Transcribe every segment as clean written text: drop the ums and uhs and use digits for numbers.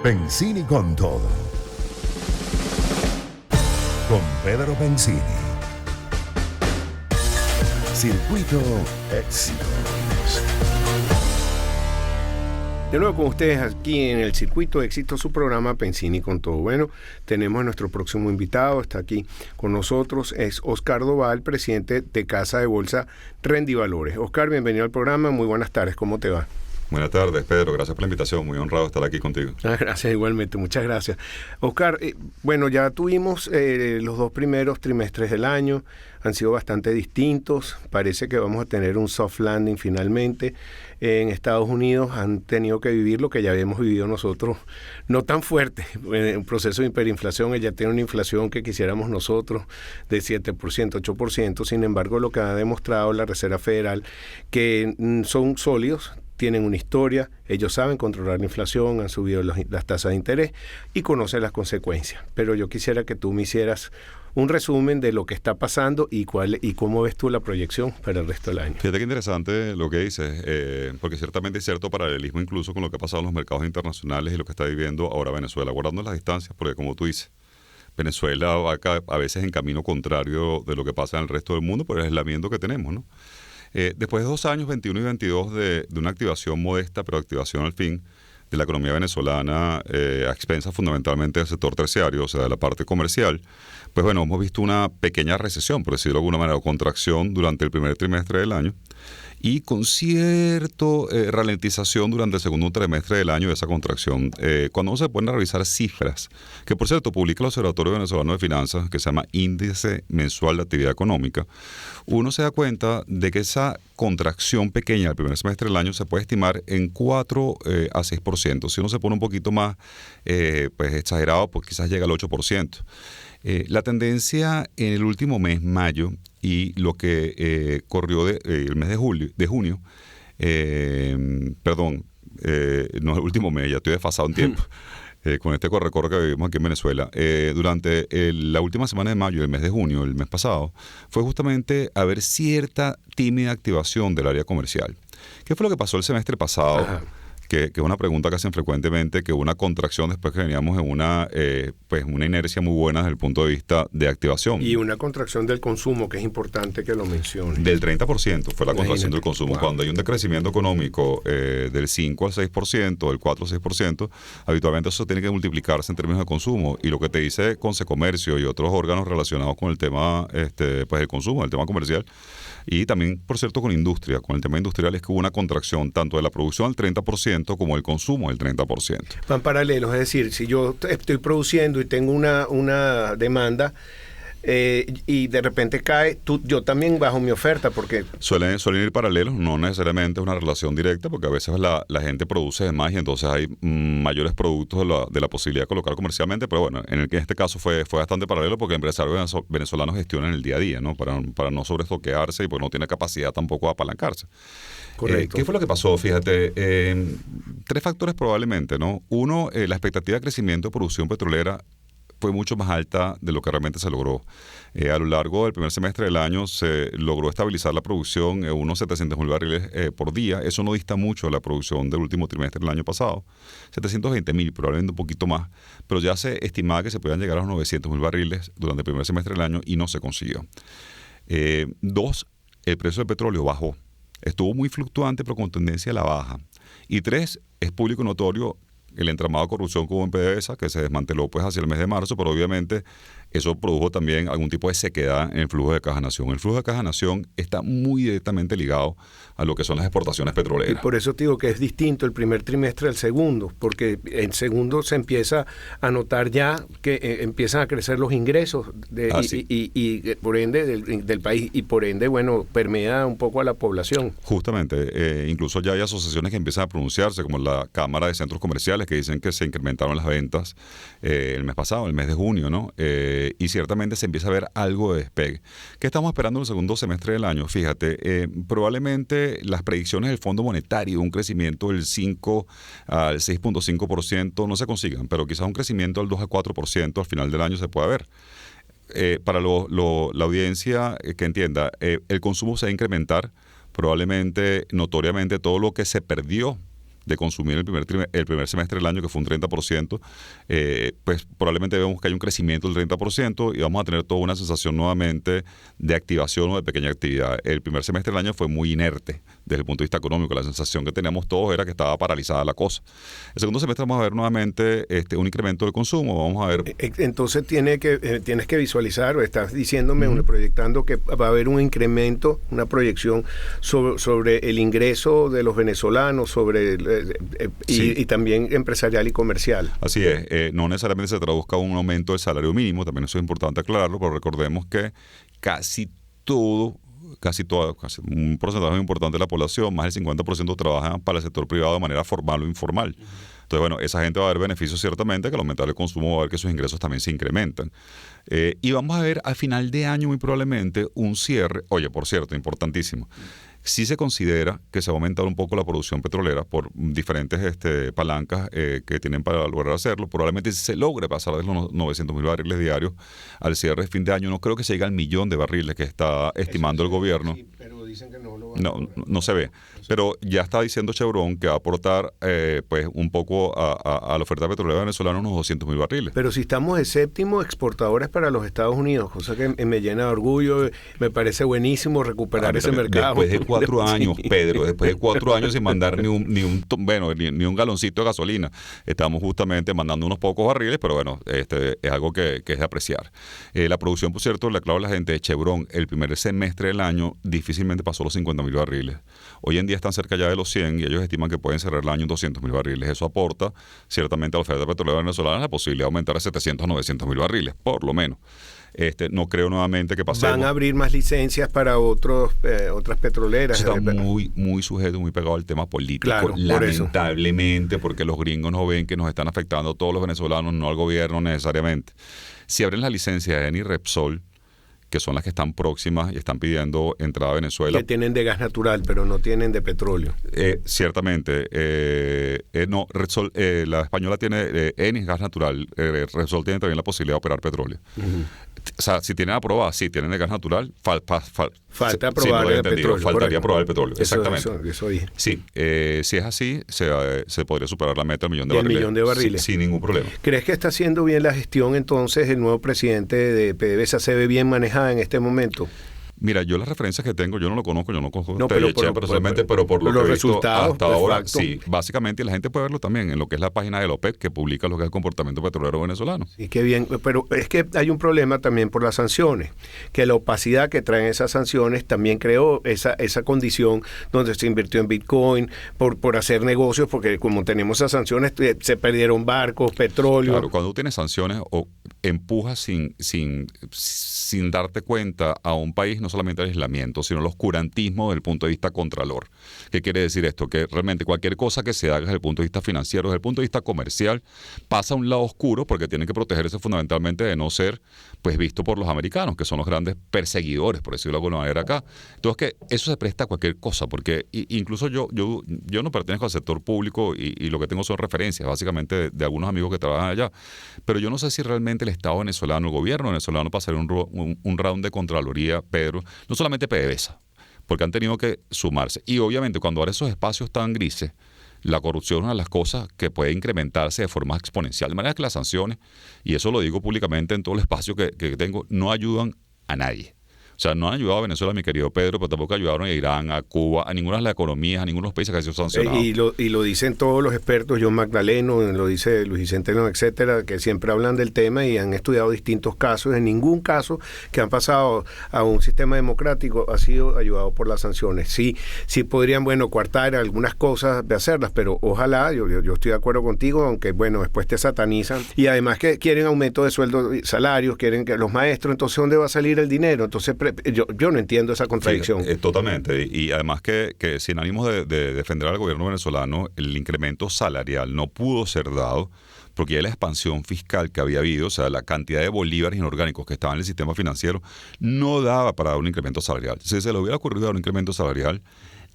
Pensini con todo. Con Pedro Pensini. Circuito Éxitos. De nuevo con ustedes aquí en el Circuito de Éxitos, su programa Pensini con todo. Bueno, tenemos a nuestro próximo invitado, está aquí con nosotros, es Oscar Doval, presidente de Casa de Bolsa Rendivalores. Oscar, bienvenido al programa, muy buenas tardes, ¿cómo te va? Buenas tardes, Pedro. Gracias por la invitación. Muy honrado estar aquí contigo. Gracias, igualmente. Muchas gracias. Oscar, bueno, ya tuvimos los 2 primeros trimestres del año. Han sido bastante distintos. Parece que vamos a tener un soft landing finalmente. En Estados Unidos han tenido que vivir lo que ya habíamos vivido nosotros, no tan fuerte, un proceso de hiperinflación. Ella tiene una inflación que quisiéramos nosotros de 7%, 8%. Sin embargo, lo que ha demostrado la Reserva Federal, que son sólidos, tienen una historia, ellos saben controlar la inflación, han subido las tasas de interés y conocen las consecuencias. Pero yo quisiera que tú me hicieras un resumen de lo que está pasando y cómo ves tú la proyección para el resto del año. Fíjate qué interesante lo que dices, porque ciertamente hay cierto paralelismo incluso con lo que ha pasado en los mercados internacionales y lo que está viviendo ahora Venezuela, guardando las distancias, porque como tú dices, Venezuela va a veces en camino contrario de lo que pasa en el resto del mundo por el aislamiento que tenemos, ¿no? Después de 2 años, 21 y 22, de una activación modesta, pero activación al fin, de la economía venezolana a expensas fundamentalmente del sector terciario, o sea, de la parte comercial, pues bueno, hemos visto una pequeña recesión, por decirlo de alguna manera, o contracción durante el primer trimestre del año, y con cierta ralentización durante el segundo trimestre del año de esa contracción. Cuando uno se pone a revisar cifras, que por cierto publica el Observatorio Venezolano de Finanzas, que se llama Índice Mensual de Actividad Económica, uno se da cuenta de que esa contracción pequeña del primer semestre del año se puede estimar en 4 a 6%. Si uno se pone un poquito más pues exagerado, pues quizás llega al 8%. La tendencia en el último mes, mayo, y lo que corrió el mes de junio, no el último mes, ya estoy desfasado en tiempo, con este corre-corre que vivimos aquí en Venezuela. Durante la última semana de mayo y el mes de junio, el mes pasado, fue justamente haber cierta tímida activación del área comercial. ¿Qué fue lo que pasó el semestre pasado? Ajá. Que es una pregunta que hacen frecuentemente, que una contracción después que veníamos en una inercia muy buena desde el punto de vista de activación. Y una contracción del consumo, que es importante que lo mencione. Del 30% fue la contracción del consumo. Wow. Cuando hay un decrecimiento económico del 5 al 6%, del 4 al 6%, habitualmente eso tiene que multiplicarse en términos de consumo. Y lo que te dice Consecomercio y otros órganos relacionados con el tema pues el consumo, el tema comercial, y también, por cierto, con industria, con el tema industrial, es que hubo una contracción tanto de la producción al 30% como el consumo del 30%. Van paralelos, es decir, si yo estoy produciendo y tengo una demanda y de repente cae, yo también bajo mi oferta, porque... Suelen ir paralelos, no necesariamente es una relación directa, porque a veces la gente produce más y entonces hay mayores productos de la posibilidad de colocar comercialmente, pero bueno, en este caso fue bastante paralelo porque empresarios venezolanos gestionan el día a día, ¿no? Para no sobreestoquearse y porque no tiene capacidad tampoco de apalancarse. Correcto. ¿Qué fue lo que pasó? Fíjate, 3 factores probablemente, ¿no? Uno, la expectativa de crecimiento de producción petrolera fue mucho más alta de lo que realmente se logró. A lo largo del primer semestre del año se logró estabilizar la producción en unos 700,000 barriles por día. Eso no dista mucho de la producción del último trimestre del año pasado. 720,000, probablemente un poquito más, pero ya se estimaba que se podían llegar a los 900,000 barriles durante el primer semestre del año y no se consiguió. 2, el precio del petróleo bajó. Estuvo muy fluctuante, pero con tendencia a la baja. Y 3, es público y notorio el entramado de corrupción que hubo en PDVSA, que se desmanteló pues hacia el mes de marzo, pero obviamente eso produjo también algún tipo de sequedad en el flujo de Caja Nación. El flujo de Caja Nación está muy directamente ligado a lo que son las exportaciones petroleras. Y por eso te digo que es distinto el primer trimestre al segundo, porque en segundo se empieza a notar ya que empiezan a crecer los ingresos y por ende del país, y por ende, bueno, permea un poco a la población. Justamente, incluso ya hay asociaciones que empiezan a pronunciarse, como la Cámara de Centros Comerciales, que dicen que se incrementaron las ventas el mes pasado, el mes de junio, ¿no? Y ciertamente se empieza a ver algo de despegue. ¿Qué estamos esperando en el segundo semestre del año? Fíjate, probablemente las predicciones del Fondo Monetario, un crecimiento del 5 al 6.5% no se consigan, pero quizás un crecimiento del 2 al 4% al final del año se pueda ver. Para la audiencia que entienda, el consumo se va a incrementar, probablemente, notoriamente, todo lo que se perdió de consumir el primer semestre del año, que fue un 30%, pues probablemente vemos que hay un crecimiento del 30% y vamos a tener toda una sensación nuevamente de activación o de pequeña actividad. El primer semestre del año fue muy inerte desde el punto de vista económico. La sensación que teníamos todos era que estaba paralizada la cosa. El segundo semestre vamos a ver nuevamente un incremento del consumo. Vamos a ver. Entonces tienes que visualizar, o estás diciéndome, proyectando que va a haber un incremento, una proyección sobre el ingreso de los venezolanos, y también empresarial y comercial. Así es. No necesariamente se traduzca un aumento del salario mínimo, también eso es importante aclararlo, pero recordemos que casi un porcentaje muy importante de la población, más del 50% trabajan para el sector privado de manera formal o informal. Entonces, bueno, esa gente va a ver beneficios ciertamente, que al aumentar el consumo va a ver que sus ingresos también se incrementan. Y vamos a ver al final de año muy probablemente un cierre. Oye, por cierto, importantísimo. Sí se considera que se va a aumentar un poco la producción petrolera por diferentes palancas que tienen para lograr hacerlo. Probablemente se logre pasar de los 900.000 barriles diarios al cierre de fin de año. No creo que se llegue al 1.000.000 de barriles que está estimando el gobierno. Sí, pero dicen que no lo van a... No se ve. Pero ya está diciendo Chevron que va a aportar pues un poco a la oferta petrolera venezolana unos 200.000 barriles. Pero si estamos de séptimo exportadores para los Estados Unidos, cosa que me llena de orgullo, me parece buenísimo recuperar ese mercado. Después de 4 años, Pedro, después de 4 años sin mandar ni un galoncito de gasolina. Estamos justamente mandando unos pocos barriles, pero bueno, es algo que es de apreciar. La producción, por cierto, le aclaro a la gente de Chevron, el primer semestre del año difícilmente pasó los 50.000 barriles. Hoy en día están cerca ya de los 100 y ellos estiman que pueden cerrar el año en 200.000 barriles. Eso aporta ciertamente a la oferta petrolera venezolana la posibilidad de aumentar a 700 a 900.000 barriles, por lo menos. No creo nuevamente que pasemos. ¿Van a abrir más licencias para otras petroleras? Está muy sujeto, muy pegado al tema político. Claro, lamentablemente, porque los gringos no ven que nos están afectando a todos los venezolanos, no al gobierno necesariamente. Si abren la licencia de Eni y Repsol, que son las que están próximas y están pidiendo entrada a Venezuela. Que tienen de gas natural, pero no tienen de petróleo. Ciertamente. No, Repsol, la española tiene Eni gas natural. Repsol tiene también la posibilidad de operar petróleo. O sea, si tienen aprobada, sí, tienen de gas natural, falta aprobar el petróleo. Faltaría aprobar el petróleo, exactamente. Eso dije. Sí, si es así, se podría superar la meta del 1.000.000 de barriles. El 1.000.000 de barriles. Sin ningún problema. ¿Crees que está haciendo bien la gestión entonces el nuevo presidente de PDVSA? ¿Se ve bien manejada en este momento? Mira, yo las referencias que tengo, yo no conozco no, personalmente, pero por lo que he visto resultados, hasta ahora, sí, básicamente la gente puede verlo también en lo que es la página de la OPEP, que publica lo que es el comportamiento petrolero venezolano. Sí, qué bien, pero es que hay un problema también por las sanciones, que la opacidad que traen esas sanciones también creó esa condición donde se invirtió en Bitcoin por hacer negocios, porque como tenemos esas sanciones, se perdieron barcos, petróleo. Claro, cuando tú tienes sanciones o empujas sin darte cuenta a un país, no solamente el aislamiento, sino el oscurantismo desde el punto de vista contralor. ¿Qué quiere decir esto? Que realmente cualquier cosa que se haga desde el punto de vista financiero, desde el punto de vista comercial, pasa a un lado oscuro porque tienen que protegerse fundamentalmente de no ser pues visto por los americanos, que son los grandes perseguidores, por decirlo de alguna manera acá. Entonces, que eso se presta a cualquier cosa, porque incluso yo no pertenezco al sector público y lo que tengo son referencias, básicamente, de algunos amigos que trabajan allá. Pero yo no sé si realmente el Estado venezolano, el gobierno venezolano, pasaría un round de Contraloría, Pedro, no solamente PDVSA, porque han tenido que sumarse. Y obviamente cuando ahora esos espacios tan grises, la corrupción es una de las cosas que puede incrementarse de forma exponencial. De manera que las sanciones, y eso lo digo públicamente en todo el espacio que tengo, no ayudan a nadie. O sea, no han ayudado a Venezuela, mi querido Pedro, pero tampoco ayudaron a Irán, a Cuba, a ninguna de las economías, a ninguno de los países que han sido sancionados. Y lo dicen todos los expertos, John Magdaleno, lo dice Luis Vicente, etcétera, que siempre hablan del tema y han estudiado distintos casos. En ningún caso que han pasado a un sistema democrático ha sido ayudado por las sanciones. Sí podrían, coartar algunas cosas de hacerlas, pero ojalá, yo estoy de acuerdo contigo, aunque, después te satanizan. Y además que quieren aumento de sueldos y salarios, quieren que los maestros, entonces, ¿dónde va a salir el dinero? Entonces, yo no entiendo esa contradicción. Sí, totalmente. Y además que sin ánimos de defender al gobierno venezolano, el incremento salarial no pudo ser dado porque ya la expansión fiscal que había habido, o sea, la cantidad de bolívares inorgánicos que estaban en el sistema financiero, no daba para dar un incremento salarial. Si se le hubiera ocurrido dar un incremento salarial,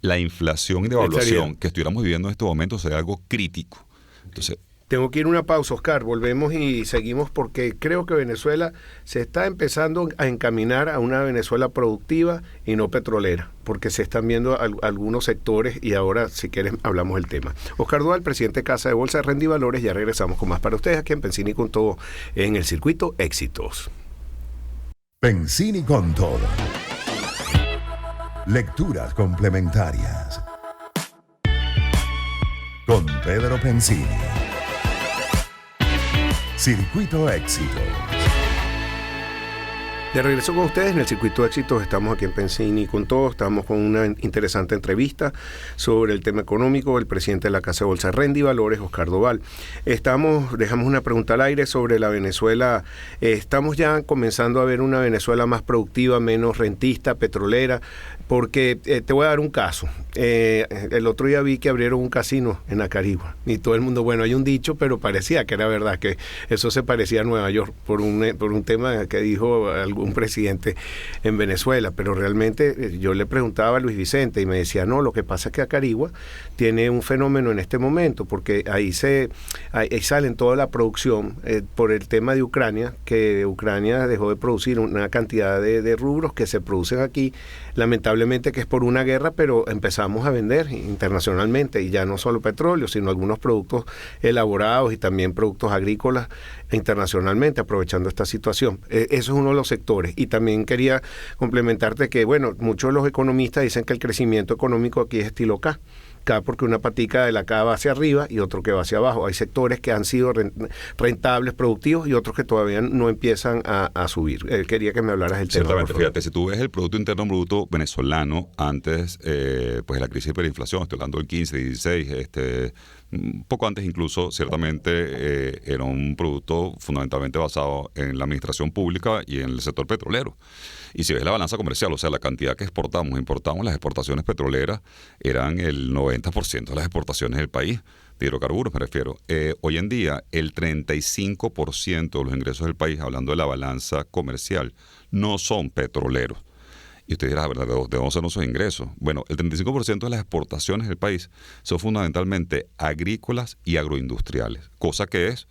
la inflación y devaluación que estuviéramos viviendo en estos momentos sería algo crítico. Entonces, Tengo que ir a una pausa, Oscar. Volvemos y seguimos porque creo que Venezuela se está empezando a encaminar a una Venezuela productiva y no petrolera, porque se están viendo algunos sectores y ahora, si quieres, hablamos del tema. Oscar Duval, presidente de Casa de Bolsa de Rendivalores, ya regresamos con más para ustedes aquí en Pensini con Todo en el Circuito Éxitos. Pensini con Todo. Lecturas complementarias. Con Pedro Pensini. Circuito Éxitos. De regreso con ustedes en el Circuito Éxitos, estamos aquí en Pensini con Todo, estamos con una interesante entrevista sobre el tema económico del presidente de la Casa de Bolsa Rendivalores, Oscar Duval. Dejamos una pregunta al aire sobre la Venezuela. Estamos ya comenzando a ver una Venezuela más productiva, menos rentista, petrolera, porque te voy a dar un caso. El otro día vi que abrieron un casino en Acarigua y todo el mundo, bueno, hay un dicho, pero parecía que era verdad, que eso se parecía a Nueva York por un tema que dijo algún presidente en Venezuela, pero realmente yo le preguntaba a Luis Vicente y me decía, no, lo que pasa es que Acarigua tiene un fenómeno en este momento, porque ahí salen toda la producción por el tema de Ucrania, que Ucrania dejó de producir una cantidad de rubros que se producen aquí, lamentablemente que es por una guerra, pero empezamos a vender internacionalmente, y ya no solo petróleo, sino algunos productos elaborados y también productos agrícolas internacionalmente, aprovechando esta situación. Eso es uno de los sectores. Y también quería complementarte que, bueno, muchos de los economistas dicen que el crecimiento económico aquí es estilo K, porque una patica de la K va hacia arriba y otro que va hacia abajo. Hay sectores que han sido rentables, productivos, y otros que todavía no empiezan a subir. Quería que me hablaras del tema. Ciertamente, fíjate, si tú ves el Producto Interno Bruto venezolano antes pues la crisis de hiperinflación, estoy hablando del 15, 16, un poco antes incluso, ciertamente era un producto fundamentalmente basado en la administración pública y en el sector petrolero. Y si ves la balanza comercial, o sea, la cantidad que importamos, las exportaciones petroleras eran el 90% de las exportaciones del país, de hidrocarburos me refiero. Hoy en día, el 35% de los ingresos del país, hablando de la balanza comercial, no son petroleros. Y usted dirá, ¿verdad? ¿De dónde son esos ingresos? Bueno, el 35% de las exportaciones del país son fundamentalmente agrícolas y agroindustriales, cosa que es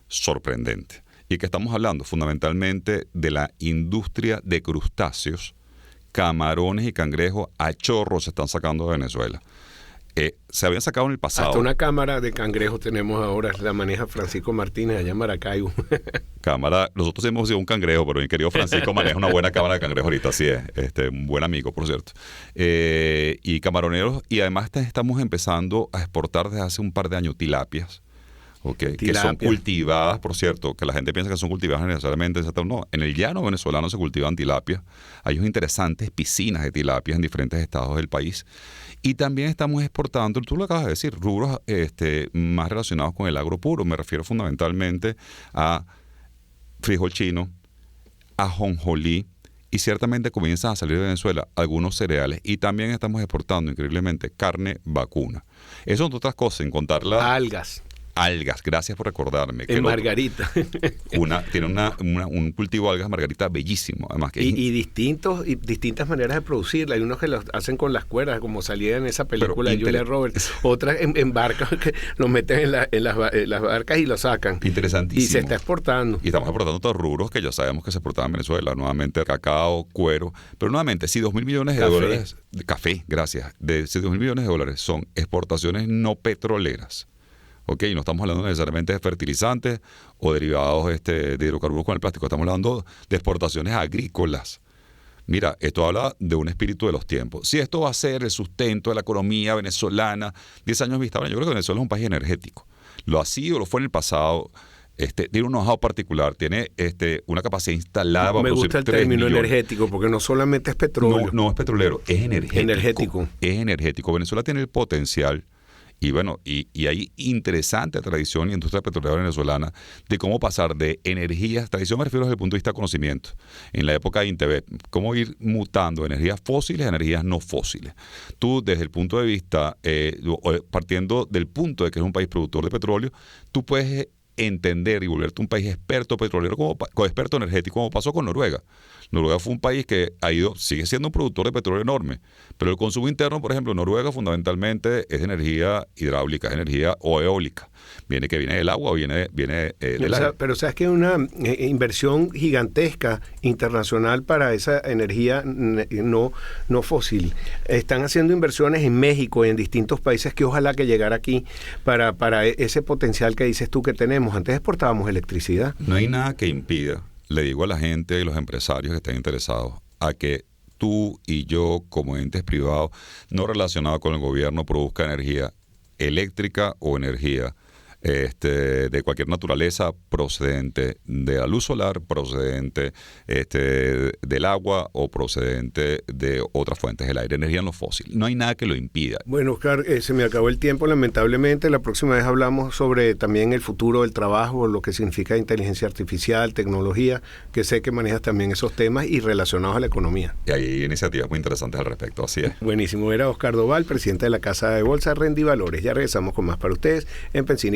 sorprendente. Y que estamos hablando fundamentalmente de la industria de crustáceos, camarones y cangrejos a chorros se están sacando de Venezuela. Se habían sacado en el pasado. Hasta una cámara de cangrejos tenemos ahora, la maneja Francisco Martínez allá en Maracaibo. Cámara, nosotros hemos sido un cangrejo, pero mi querido Francisco maneja una buena cámara de cangrejo ahorita, así es, un buen amigo, por cierto. Y camaroneros, y además estamos empezando a exportar desde hace un par de años tilapias. Okay, que son cultivadas, por cierto, que la gente piensa que son cultivadas necesariamente, no, en el llano venezolano se cultivan tilapias, hay unas interesantes piscinas de tilapias en diferentes estados del país, y también estamos exportando, tú lo acabas de decir, rubros más relacionados con el agro puro, me refiero fundamentalmente a frijol chino, a ajonjolí, y ciertamente comienzan a salir de Venezuela algunos cereales, y también estamos exportando increíblemente carne vacuna. Eso entre otras cosas, sin contar las algas, gracias por recordarme. En Margarita. Tiene un cultivo de algas Margarita bellísimo. Además que y distintas maneras de producirla. Hay unos que lo hacen con las cuerdas, como salía en esa película de Julia Roberts. Otras en barcas que los meten en las barcas y lo sacan. Interesantísimo. Y se está exportando. Y estamos exportando todos rubros que ya sabemos que se exportaban en Venezuela. Nuevamente cacao, cuero. Pero nuevamente, si 2.000 millones de dólares... Café, gracias. Si 2.000 millones de dólares son exportaciones no petroleras, no estamos hablando necesariamente de fertilizantes o derivados de hidrocarburos con el plástico, estamos hablando de exportaciones agrícolas. Mira, esto habla de un espíritu de los tiempos. Si esto va a ser el sustento de la economía venezolana 10 años vista, bueno, yo creo que Venezuela es un país energético. Lo ha sido, lo fue en el pasado. Tiene un know-how particular, tiene una capacidad instalada para producir 3 millones. Me gusta el término energético, porque no solamente es petróleo. No es petrolero, es energético. Es energético. Venezuela tiene el potencial. Y bueno, y hay interesante tradición y industria petrolera venezolana de cómo pasar de energías, tradición me refiero desde el punto de vista de conocimiento, en la época de Intevet, cómo ir mutando energías fósiles a energías no fósiles. Tú desde el punto de vista, partiendo del punto de que es un país productor de petróleo, tú puedes entender y volverte un país experto petrolero, experto energético, como pasó con Noruega. Noruega fue un país que sigue siendo un productor de petróleo enorme, pero el consumo interno, por ejemplo, en Noruega fundamentalmente es energía hidráulica, es energía o eólica. Viene del agua o viene del aire. Pero sabes que hay una inversión gigantesca internacional para esa energía no fósil. Están haciendo inversiones en México y en distintos países que ojalá que llegara aquí para ese potencial que dices tú que tenemos. Antes exportábamos electricidad. No hay nada que impida, le digo a la gente y los empresarios que estén interesados, a que tú y yo, como entes privados, no relacionados con el gobierno, produzca energía eléctrica o energía de cualquier naturaleza procedente de la luz solar, procedente del agua o procedente de otras fuentes del aire, energía no fósil. No hay nada que lo impida. Bueno, Oscar, se me acabó el tiempo lamentablemente. La próxima vez hablamos sobre también el futuro del trabajo, lo que significa inteligencia artificial, tecnología, que sé que manejas también esos temas y relacionados a la economía. Y hay iniciativas muy interesantes al respecto, así es. Buenísimo. Era Oscar Doval, presidente de la Casa de Bolsa Rendivalores. Ya regresamos con más para ustedes en Pensini.